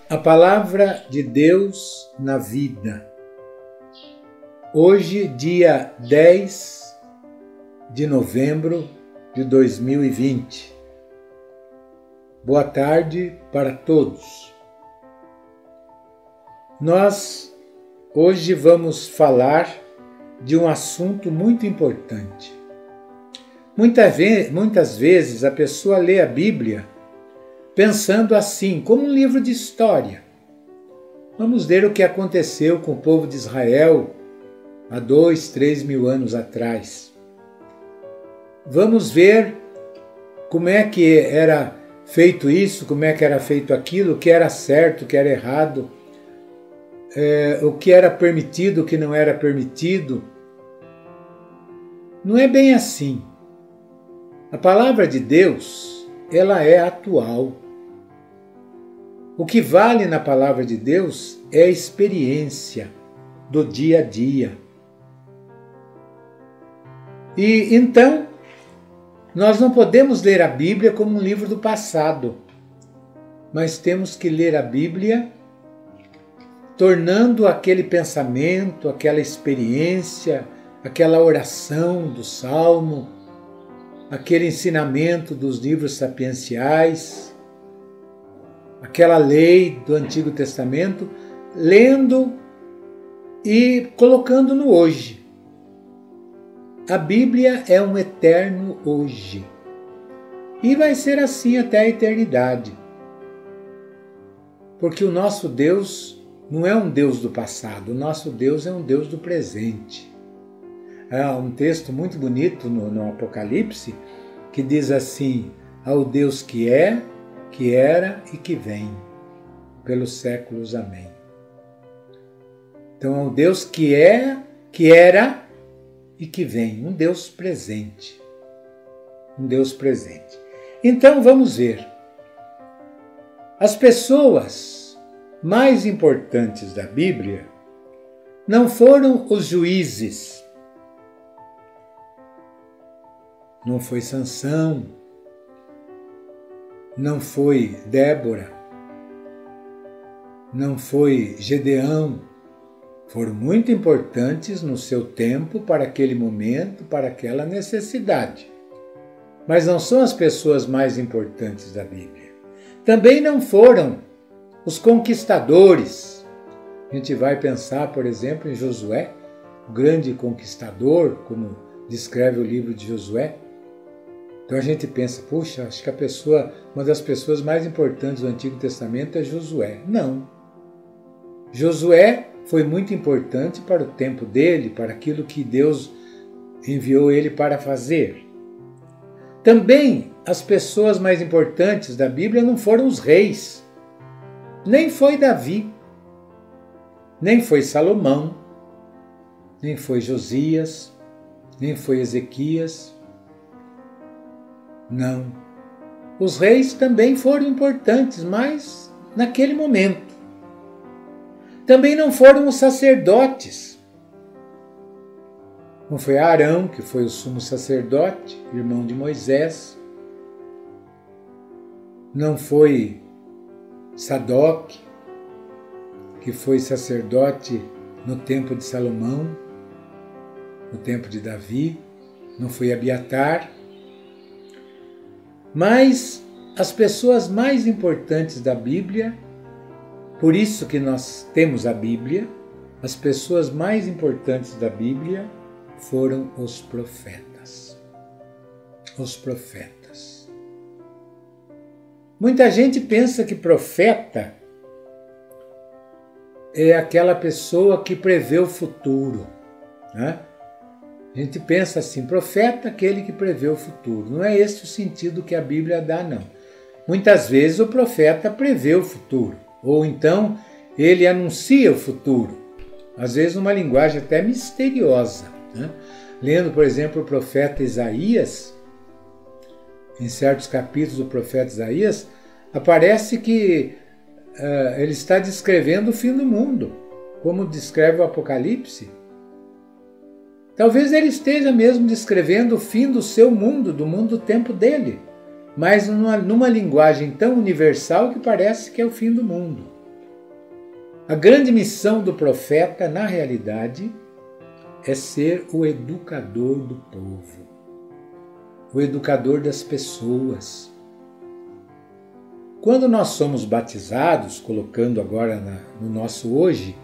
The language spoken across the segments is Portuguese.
A palavra de Deus na vida. Hoje, dia 10 de novembro de 2020. Boa tarde para todos. Nós hoje vamos falar de um assunto muito importante. Muitas vezes a pessoa lê a Bíblia pensando assim, como um livro de história. Vamos ver o que aconteceu com o povo de Israel há 2, 3 mil anos atrás. Vamos ver como é que era feito isso, como é que era feito aquilo, o que era certo, o que era errado, o que era permitido, o que não era permitido. Não é bem assim. A palavra de Deus, ela é atual. O que vale na palavra de Deus é a experiência do dia a dia. E então, nós não podemos ler a Bíblia como um livro do passado, mas temos que ler a Bíblia tornando aquele pensamento, aquela experiência, aquela oração do Salmo, aquele ensinamento dos livros sapienciais, aquela lei do Antigo Testamento, lendo e colocando no hoje. A Bíblia é um eterno hoje. E vai ser assim até a eternidade. Porque o nosso Deus não é um Deus do passado, o nosso Deus é um Deus do presente. Há um texto muito bonito no Apocalipse que diz assim: ao Deus que é, que era e que vem, pelos séculos. Amém. Então, ao Deus que é, que era e que vem, um Deus presente. Um Deus presente. Então, vamos ver. As pessoas mais importantes da Bíblia não foram os juízes. Não foi Sansão, não foi Débora, não foi Gedeão. Foram muito importantes no seu tempo, para aquele momento, para aquela necessidade. Mas não são as pessoas mais importantes da Bíblia. Também não foram os conquistadores. A gente vai pensar, por exemplo, em Josué, o grande conquistador, como descreve o livro de Josué. Então a gente pensa, puxa, acho que uma das pessoas mais importantes do Antigo Testamento é Josué. Não. Josué foi muito importante para o tempo dele, para aquilo que Deus enviou ele para fazer. Também as pessoas mais importantes da Bíblia não foram os reis. Nem foi Davi, nem foi Salomão, nem foi Josias, nem foi Ezequias. Não. Os reis também foram importantes, mas naquele momento. Também não foram os sacerdotes. Não foi Arão, que foi o sumo sacerdote, irmão de Moisés. Não foi Sadoc, que foi sacerdote no tempo de Salomão, no tempo de Davi. Não foi Abiatar. Mas as pessoas mais importantes da Bíblia, por isso que nós temos a Bíblia, as pessoas mais importantes da Bíblia foram os profetas. Os profetas. Muita gente pensa que profeta é aquela pessoa que prevê o futuro, né? A gente pensa assim, profeta é aquele que prevê o futuro. Não é esse o sentido que a Bíblia dá, não. Muitas vezes o profeta prevê o futuro, ou então ele anuncia o futuro, às vezes numa linguagem até misteriosa, né? Lendo, por exemplo, o profeta Isaías, em certos capítulos do profeta Isaías, aparece que ele está descrevendo o fim do mundo, como descreve o Apocalipse. Talvez ele esteja mesmo descrevendo o fim do seu mundo, do mundo do tempo dele, mas numa linguagem tão universal que parece que é o fim do mundo. A grande missão do profeta, na realidade, é ser o educador do povo, o educador das pessoas. Quando nós somos batizados, colocando agora no nosso hoje,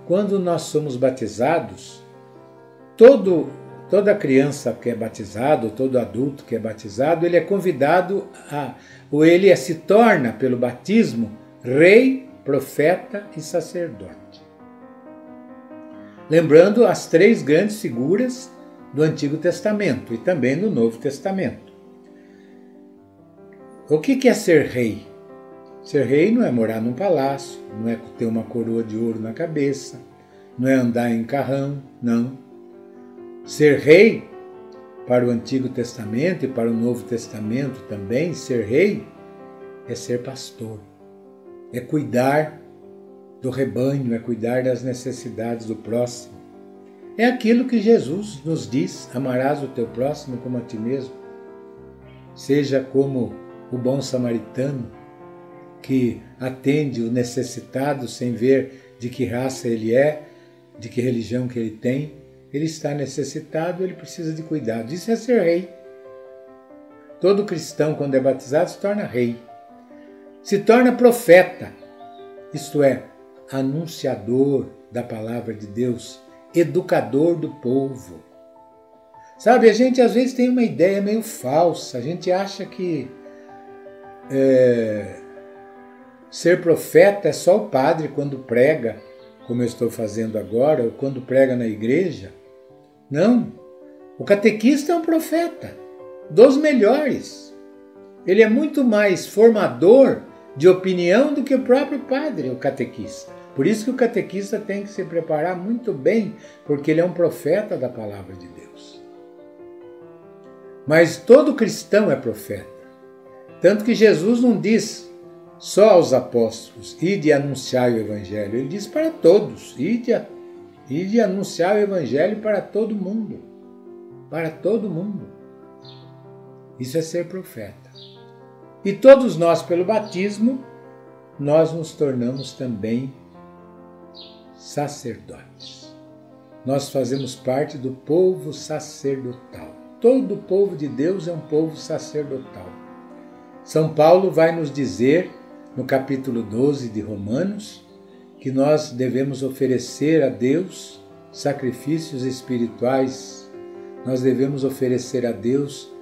quando nós somos batizados, toda criança que é batizado, todo adulto que é batizado, ele é convidado ou ele se torna, pelo batismo, rei, profeta e sacerdote. Lembrando as 3 grandes figuras do Antigo Testamento e também no Novo Testamento. O que é ser rei? Ser rei não é morar num palácio, não é ter uma coroa de ouro na cabeça, não é andar em carrão, não. Ser rei, para o Antigo Testamento e para o Novo Testamento também, ser rei é ser pastor, é cuidar do rebanho, é cuidar das necessidades do próximo. É aquilo que Jesus nos diz: amarás o teu próximo como a ti mesmo. Seja como o bom samaritano, que atende o necessitado sem ver de que raça ele é, de que religião que ele tem. Ele está necessitado, ele precisa de cuidado. Isso é ser rei. Todo cristão, quando é batizado, se torna rei. Se torna profeta, isto é, anunciador da palavra de Deus, educador do povo. Sabe, a gente às vezes tem uma ideia meio falsa. A gente acha que ser profeta é só o padre quando prega, como eu estou fazendo agora, ou quando prega na igreja. Não. O catequista é um profeta, dos melhores. Ele é muito mais formador de opinião do que o próprio padre, o catequista. Por isso que o catequista tem que se preparar muito bem, porque ele é um profeta da palavra de Deus. Mas todo cristão é profeta. Tanto que Jesus não diz só aos apóstolos: ide anunciar o evangelho. Ele diz para todos: ide anunciar o evangelho para todo mundo. Para todo mundo. Isso é ser profeta. E todos nós, pelo batismo, nós nos tornamos também sacerdotes. Nós fazemos parte do povo sacerdotal. Todo o povo de Deus é um povo sacerdotal. São Paulo vai nos dizer, no capítulo 12 de Romanos, que nós devemos oferecer a Deus sacrifícios espirituais. Nós devemos oferecer a Deus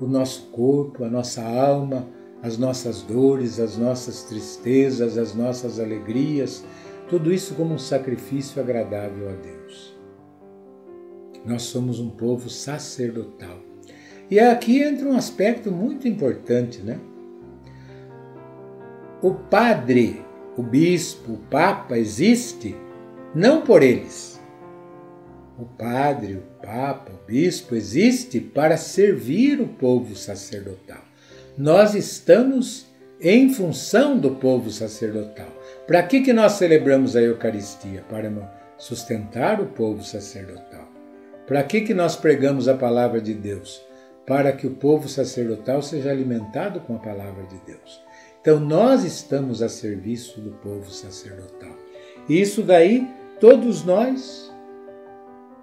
o nosso corpo, a nossa alma, as nossas dores, as nossas tristezas, as nossas alegrias, tudo isso como um sacrifício agradável a Deus. Nós somos um povo sacerdotal. E aqui entra um aspecto muito importante, né? O padre, o bispo, o papa existe não por eles. O padre, o papa, o bispo existe para servir o povo sacerdotal. Nós estamos em função do povo sacerdotal. Para que nós celebramos a Eucaristia? Para sustentar o povo sacerdotal. Para que nós pregamos a palavra de Deus? Para que o povo sacerdotal seja alimentado com a palavra de Deus. Então nós estamos a serviço do povo sacerdotal. E isso daí, todos nós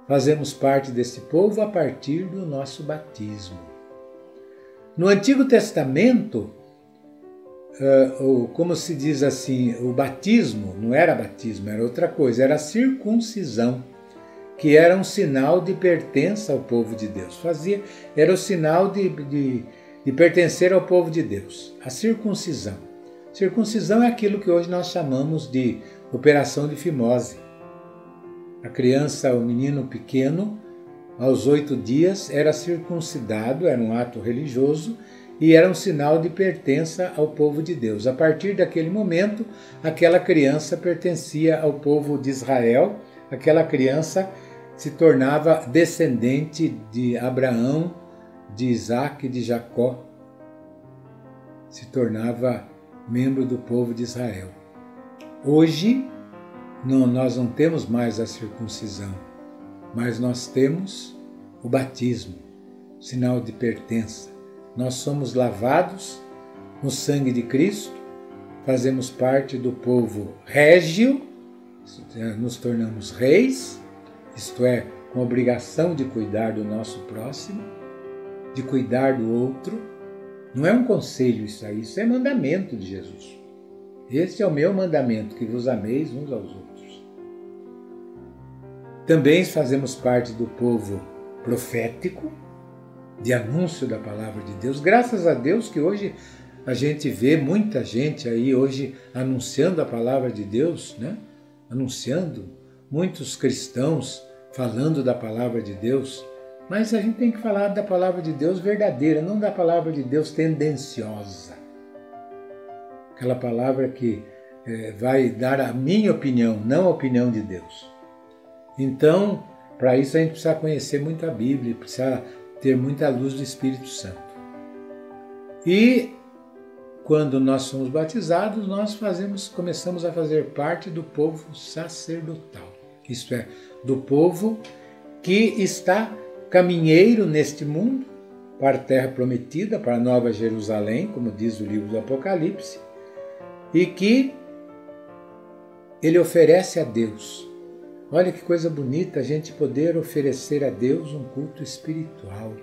fazemos parte desse povo a partir do nosso batismo. No Antigo Testamento, como se diz assim, o batismo não era batismo, era outra coisa, era a circuncisão, que era um sinal de pertença ao povo de Deus. Era o sinal de pertencer ao povo de Deus. A circuncisão. Circuncisão é aquilo que hoje nós chamamos de operação de fimose. A criança, o menino pequeno, aos 8 dias, era circuncidado, era um ato religioso e era um sinal de pertença ao povo de Deus. A partir daquele momento, aquela criança pertencia ao povo de Israel, aquela criança se tornava descendente de Abraão, de Isaac e de Jacó, se tornava membro do povo de Israel. Hoje, nós não temos mais a circuncisão, mas nós temos o batismo, sinal de pertença. Nós somos lavados no sangue de Cristo, fazemos parte do povo régio, nos tornamos reis, isto é, com a obrigação de cuidar do nosso próximo, de cuidar do outro. Não é um conselho isso é mandamento de Jesus. Este é o meu mandamento, que vos ameis uns aos outros. Também fazemos parte do povo profético, de anúncio da palavra de Deus. Graças a Deus que hoje a gente vê muita gente aí hoje anunciando a palavra de Deus, né? Anunciando, muitos cristãos falando da palavra de Deus, mas a gente tem que falar da palavra de Deus verdadeira, não da palavra de Deus tendenciosa. Aquela palavra que vai dar a minha opinião, não a opinião de Deus. Então, para isso a gente precisa conhecer muito a Bíblia, precisa ter muita luz do Espírito Santo. E quando nós somos batizados, nós começamos a fazer parte do povo sacerdotal. Isto é, do povo que está caminheiro neste mundo para a terra prometida, para a Nova Jerusalém, como diz o livro do Apocalipse, e que ele oferece a Deus. Olha que coisa bonita a gente poder oferecer a Deus um culto espiritual.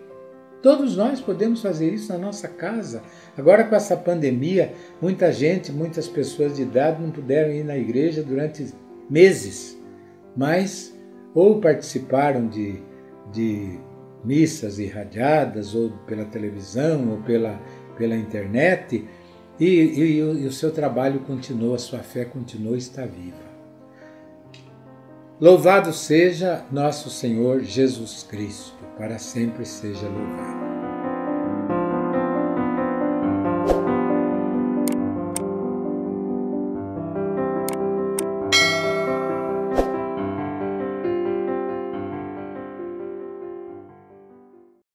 Todos nós podemos fazer isso na nossa casa. Agora com essa pandemia, muitas pessoas de idade não puderam ir na igreja durante meses, mas ou participaram de missas irradiadas, ou pela televisão, ou pela internet, e o seu trabalho continuou, a sua fé continuou, está viva. Louvado seja nosso Senhor Jesus Cristo, para sempre seja louvado.